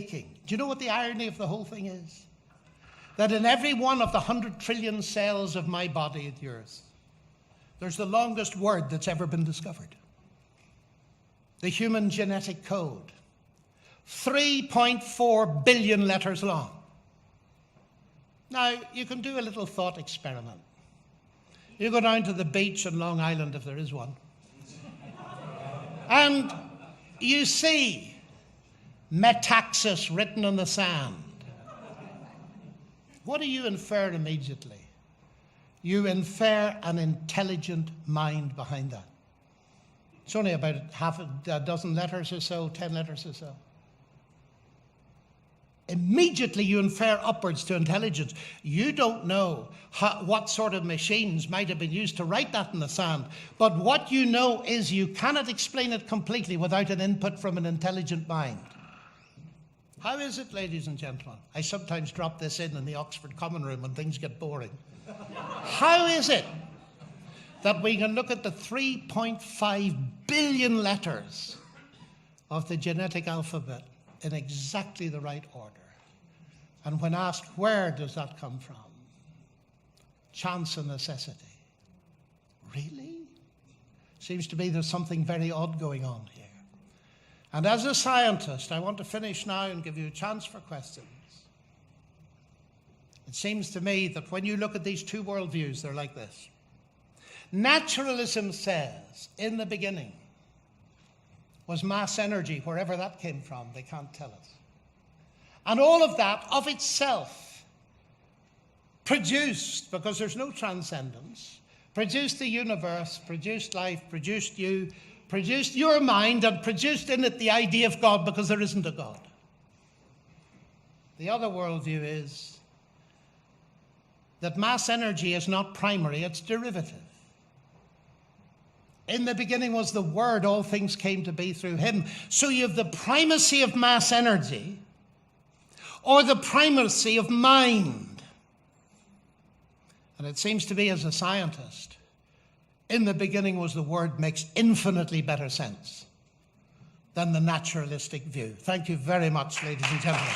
Do you know what the irony of the whole thing is? That in every one of the 100 trillion cells of my body and yours, there's the longest word that's ever been discovered. The human genetic code. 3.4 billion letters long. Now, you can do a little thought experiment. You go down to the beach on Long Island, if there is one, and you see Metaxas written on the sand. What do you infer immediately? You infer an intelligent mind behind that. It's only about half a dozen letters or so, 10 letters or so. Immediately you infer upwards to intelligence. You don't know what sort of machines might have been used to write that in the sand, but what you know is you cannot explain it completely without an input from an intelligent mind. How is it, ladies and gentlemen? I sometimes drop this in the Oxford Common Room when things get boring. How is it that we can look at the 3.5 billion letters of the genetic alphabet in exactly the right order? And when asked, where does that come from? Chance and necessity. Really? Seems to me there's something very odd going on here. And as a scientist, I want to finish now and give you a chance for questions. It seems to me that when you look at these two worldviews, they're like this. Naturalism says, in the beginning, was mass energy, wherever that came from, they can't tell us. And all of that, of itself, produced, because there's no transcendence, produced the universe, produced life, produced you, produced your mind, and produced in it the idea of God, because there isn't a God. The other worldview is that mass energy is not primary, it's derivative. In the beginning was the Word, all things came to be through him. So you have the primacy of mass energy or the primacy of mind. And it seems to me, as a scientist, in the beginning was the Word makes infinitely better sense than the naturalistic view. Thank you very much, ladies and gentlemen.